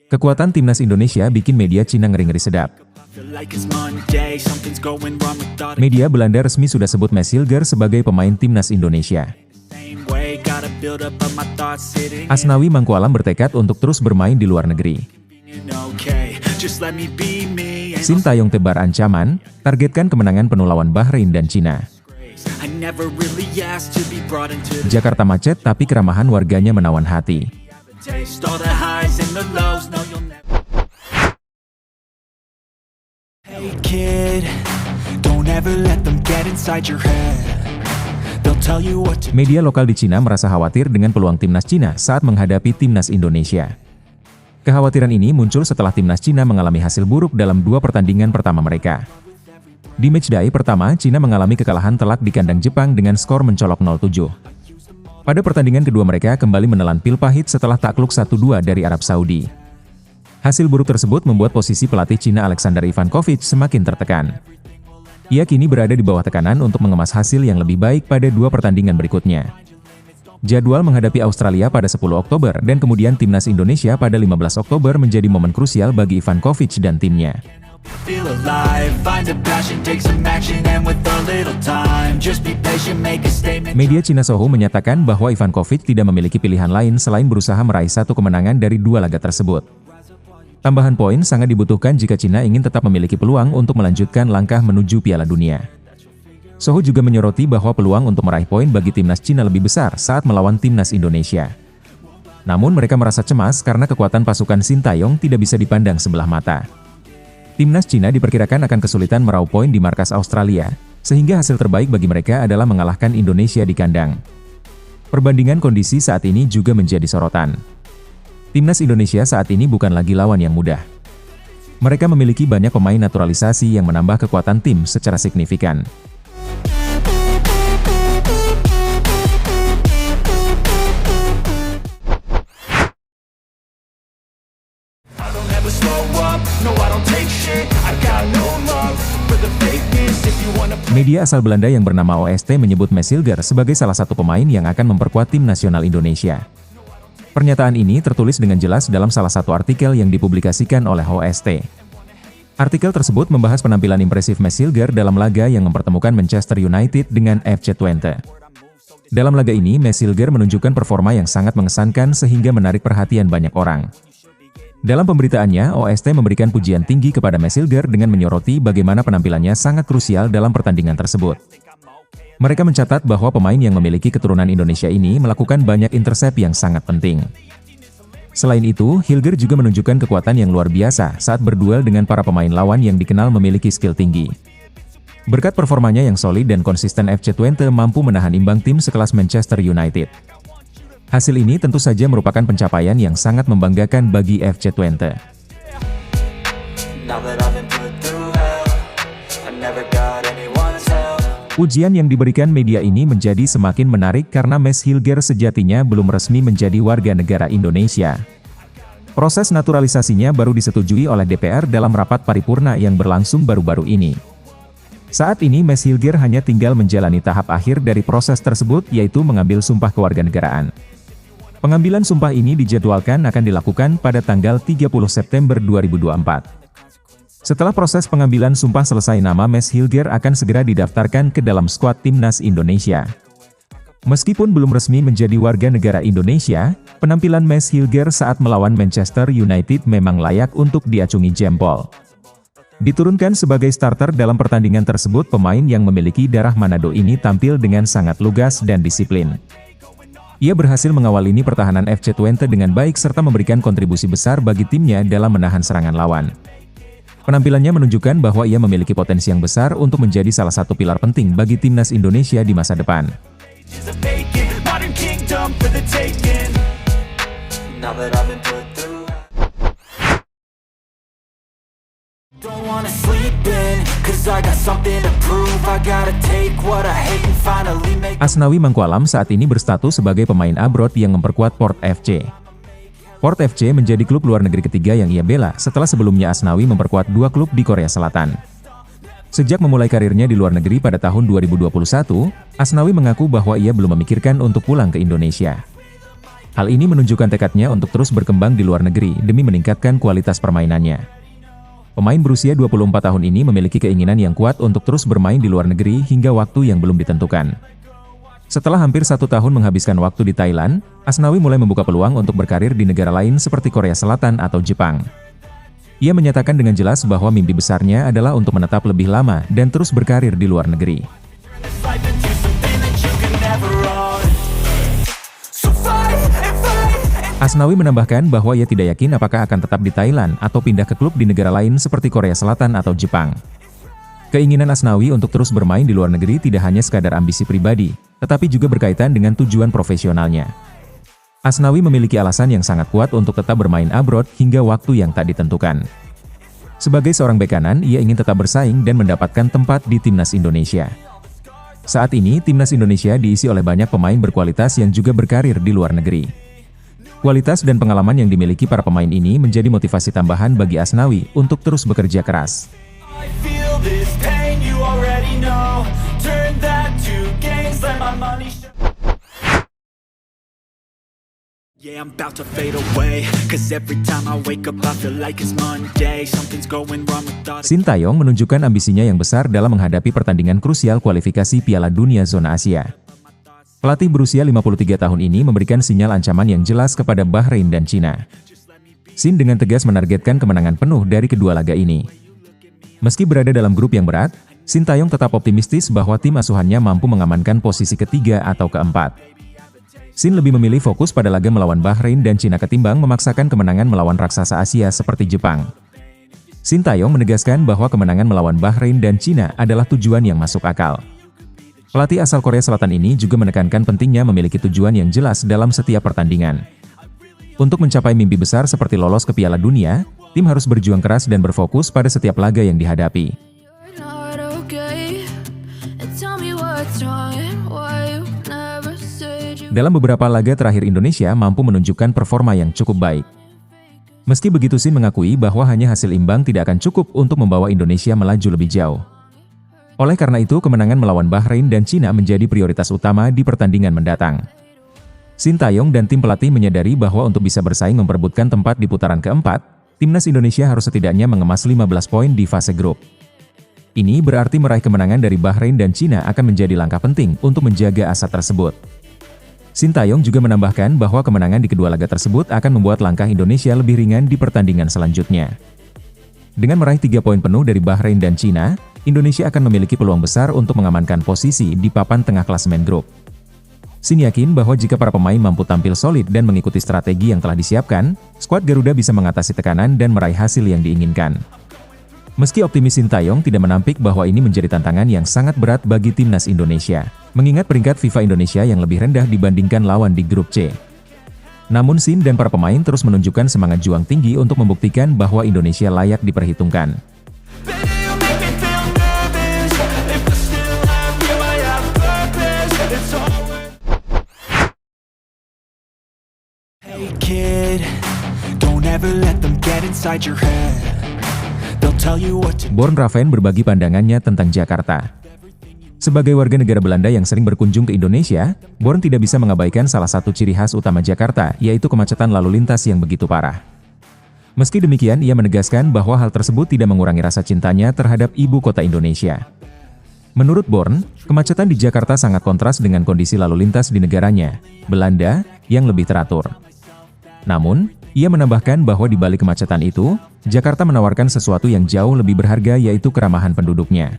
Kekuatan timnas Indonesia bikin media Cina ngeri-ngeri sedap. Media Belanda resmi sudah sebut Maes Hilger sebagai pemain timnas Indonesia. Asnawi Mangkualam bertekad untuk terus bermain di luar negeri. Sintayong tebar ancaman, targetkan kemenangan penuh lawan Bahrain dan Cina. Jakarta macet tapi keramahan warganya menawan hati. Media lokal di Cina merasa khawatir dengan peluang timnas Cina saat menghadapi timnas Indonesia. Kekhawatiran ini muncul setelah timnas Cina mengalami hasil buruk dalam 2 pertandingan pertama mereka. Di matchday pertama, Cina mengalami kekalahan telak di kandang Jepang dengan skor mencolok 0-7. Pada pertandingan kedua mereka kembali menelan pil pahit setelah takluk 1-2 dari Arab Saudi. Hasil buruk tersebut membuat posisi pelatih Cina Alexander Ivankovic semakin tertekan. Ia kini berada di bawah tekanan untuk mengemas hasil yang lebih baik pada 2 pertandingan berikutnya. Jadwal menghadapi Australia pada 10 Oktober dan kemudian timnas Indonesia pada 15 Oktober menjadi momen krusial bagi Ivankovic dan timnya. Media Cina Sohu menyatakan bahwa Ivankovic tidak memiliki pilihan lain selain berusaha meraih 1 kemenangan dari 2 laga tersebut. Tambahan poin sangat dibutuhkan jika Cina ingin tetap memiliki peluang untuk melanjutkan langkah menuju Piala Dunia. Sohu juga menyoroti bahwa peluang untuk meraih poin bagi timnas Cina lebih besar saat melawan timnas Indonesia. Namun mereka merasa cemas karena kekuatan pasukan Sintayong tidak bisa dipandang sebelah mata. Timnas Cina diperkirakan akan kesulitan meraup poin di markas Australia, sehingga hasil terbaik bagi mereka adalah mengalahkan Indonesia di kandang. Perbandingan kondisi saat ini juga menjadi sorotan. Timnas Indonesia saat ini bukan lagi lawan yang mudah. Mereka memiliki banyak pemain naturalisasi yang menambah kekuatan tim secara signifikan. Media asal Belanda yang bernama OST menyebut Maes Hilger sebagai salah satu pemain yang akan memperkuat tim nasional Indonesia. Pernyataan ini tertulis dengan jelas dalam salah satu artikel yang dipublikasikan oleh OST. Artikel tersebut membahas penampilan impresif Maes Hilger dalam laga yang mempertemukan Manchester United dengan FC Twente. Dalam laga ini, Maes Hilger menunjukkan performa yang sangat mengesankan sehingga menarik perhatian banyak orang. Dalam pemberitaannya, OST memberikan pujian tinggi kepada Maes Hilger dengan menyoroti bagaimana penampilannya sangat krusial dalam pertandingan tersebut. Mereka mencatat bahwa pemain yang memiliki keturunan Indonesia ini melakukan banyak intercept yang sangat penting. Selain itu, Hilger juga menunjukkan kekuatan yang luar biasa saat berduel dengan para pemain lawan yang dikenal memiliki skill tinggi. Berkat performanya yang solid dan konsisten, FC Twente mampu menahan imbang tim sekelas Manchester United. Hasil ini tentu saja merupakan pencapaian yang sangat membanggakan bagi FC Twente. Ujian yang diberikan media ini menjadi semakin menarik karena Maes Hilger sejatinya belum resmi menjadi warga negara Indonesia. Proses naturalisasinya baru disetujui oleh DPR dalam rapat paripurna yang berlangsung baru-baru ini. Saat ini Maes Hilger hanya tinggal menjalani tahap akhir dari proses tersebut, yaitu mengambil sumpah kewarganegaraan. Pengambilan sumpah ini dijadwalkan akan dilakukan pada tanggal 30 September 2024. Setelah proses pengambilan sumpah selesai, nama Maes Hilger akan segera didaftarkan ke dalam skuad timnas Indonesia. Meskipun belum resmi menjadi warga negara Indonesia, penampilan Maes Hilger saat melawan Manchester United memang layak untuk diacungi jempol. Diturunkan sebagai starter dalam pertandingan tersebut, pemain yang memiliki darah Manado ini tampil dengan sangat lugas dan disiplin. Ia berhasil mengawal lini pertahanan FC Twente dengan baik serta memberikan kontribusi besar bagi timnya dalam menahan serangan lawan. Penampilannya menunjukkan bahwa ia memiliki potensi yang besar untuk menjadi salah satu pilar penting bagi timnas Indonesia di masa depan. Asnawi Mangkualam saat ini berstatus sebagai pemain abroad yang memperkuat Port FC. Port FC menjadi klub luar negeri ketiga yang ia bela setelah sebelumnya Asnawi memperkuat 2 klub di Korea Selatan. Sejak memulai karirnya di luar negeri pada tahun 2021, Asnawi mengaku bahwa ia belum memikirkan untuk pulang ke Indonesia. Hal ini menunjukkan tekadnya untuk terus berkembang di luar negeri demi meningkatkan kualitas permainannya. Pemain berusia 24 tahun ini memiliki keinginan yang kuat untuk terus bermain di luar negeri hingga waktu yang belum ditentukan. Setelah hampir 1 tahun menghabiskan waktu di Thailand, Asnawi mulai membuka peluang untuk berkarir di negara lain seperti Korea Selatan atau Jepang. Ia menyatakan dengan jelas bahwa mimpi besarnya adalah untuk menetap lebih lama dan terus berkarir di luar negeri. Asnawi menambahkan bahwa ia tidak yakin apakah akan tetap di Thailand atau pindah ke klub di negara lain seperti Korea Selatan atau Jepang. Keinginan Asnawi untuk terus bermain di luar negeri tidak hanya sekadar ambisi pribadi, tetapi juga berkaitan dengan tujuan profesionalnya. Asnawi memiliki alasan yang sangat kuat untuk tetap bermain abroad hingga waktu yang tak ditentukan. Sebagai seorang bek kanan, ia ingin tetap bersaing dan mendapatkan tempat di timnas Indonesia. Saat ini, timnas Indonesia diisi oleh banyak pemain berkualitas yang juga berkarir di luar negeri. Kualitas dan pengalaman yang dimiliki para pemain ini menjadi motivasi tambahan bagi Asnawi untuk terus bekerja keras. Sintayong menunjukkan ambisinya yang besar dalam menghadapi pertandingan krusial kualifikasi Piala Dunia Zona Asia. Pelatih berusia 53 tahun ini memberikan sinyal ancaman yang jelas kepada Bahrain dan Cina. Sin dengan tegas menargetkan kemenangan penuh dari kedua laga ini. Meski berada dalam grup yang berat, Sintayong tetap optimistis bahwa tim asuhannya mampu mengamankan posisi ketiga atau keempat. Sin lebih memilih fokus pada laga melawan Bahrain dan Cina ketimbang memaksakan kemenangan melawan raksasa Asia seperti Jepang. Sintayong menegaskan bahwa kemenangan melawan Bahrain dan Cina adalah tujuan yang masuk akal. Pelatih asal Korea Selatan ini juga menekankan pentingnya memiliki tujuan yang jelas dalam setiap pertandingan. Untuk mencapai mimpi besar seperti lolos ke Piala Dunia, tim harus berjuang keras dan berfokus pada setiap laga yang dihadapi. Dalam beberapa laga terakhir Indonesia mampu menunjukkan performa yang cukup baik. Meski begitu, Sin mengakui bahwa hanya hasil imbang tidak akan cukup untuk membawa Indonesia melaju lebih jauh. Oleh karena itu, kemenangan melawan Bahrain dan Cina menjadi prioritas utama di pertandingan mendatang. Sintayong dan tim pelatih menyadari bahwa untuk bisa bersaing memperebutkan tempat di putaran keempat, timnas Indonesia harus setidaknya mengemas 15 poin di fase grup. Ini berarti meraih kemenangan dari Bahrain dan Cina akan menjadi langkah penting untuk menjaga asa tersebut. Sintayong juga menambahkan bahwa kemenangan di kedua laga tersebut akan membuat langkah Indonesia lebih ringan di pertandingan selanjutnya. Dengan meraih 3 poin penuh dari Bahrain dan Cina, Indonesia akan memiliki peluang besar untuk mengamankan posisi di papan tengah klasemen grup. Sin yakin bahwa jika para pemain mampu tampil solid dan mengikuti strategi yang telah disiapkan, skuad Garuda bisa mengatasi tekanan dan meraih hasil yang diinginkan. Meski optimis, Sintayong tidak menampik bahwa ini menjadi tantangan yang sangat berat bagi timnas Indonesia, mengingat peringkat FIFA Indonesia yang lebih rendah dibandingkan lawan di grup C. Namun Sin dan para pemain terus menunjukkan semangat juang tinggi untuk membuktikan bahwa Indonesia layak diperhitungkan. Born Raven berbagi pandangannya tentang Jakarta. Sebagai warga negara Belanda yang sering berkunjung ke Indonesia, Born tidak bisa mengabaikan salah satu ciri khas utama Jakarta, yaitu kemacetan lalu lintas yang begitu parah. Meski demikian, ia menegaskan bahwa hal tersebut tidak mengurangi rasa cintanya terhadap ibu kota Indonesia. Menurut Born, kemacetan di Jakarta sangat kontras dengan kondisi lalu lintas di negaranya, Belanda, yang lebih teratur. Namun, ia menambahkan bahwa di balik kemacetan itu, Jakarta menawarkan sesuatu yang jauh lebih berharga, yaitu keramahan penduduknya.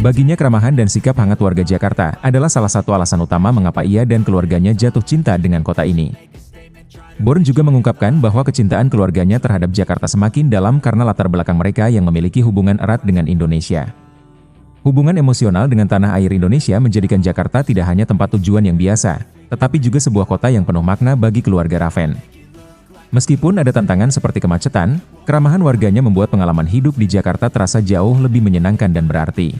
Baginya, keramahan dan sikap hangat warga Jakarta adalah salah satu alasan utama mengapa ia dan keluarganya jatuh cinta dengan kota ini. Born juga mengungkapkan bahwa kecintaan keluarganya terhadap Jakarta semakin dalam karena latar belakang mereka yang memiliki hubungan erat dengan Indonesia. Hubungan emosional dengan tanah air Indonesia menjadikan Jakarta tidak hanya tempat tujuan yang biasa, tetapi juga sebuah kota yang penuh makna bagi keluarga Raven. Meskipun ada tantangan seperti kemacetan, keramahan warganya membuat pengalaman hidup di Jakarta terasa jauh lebih menyenangkan dan berarti.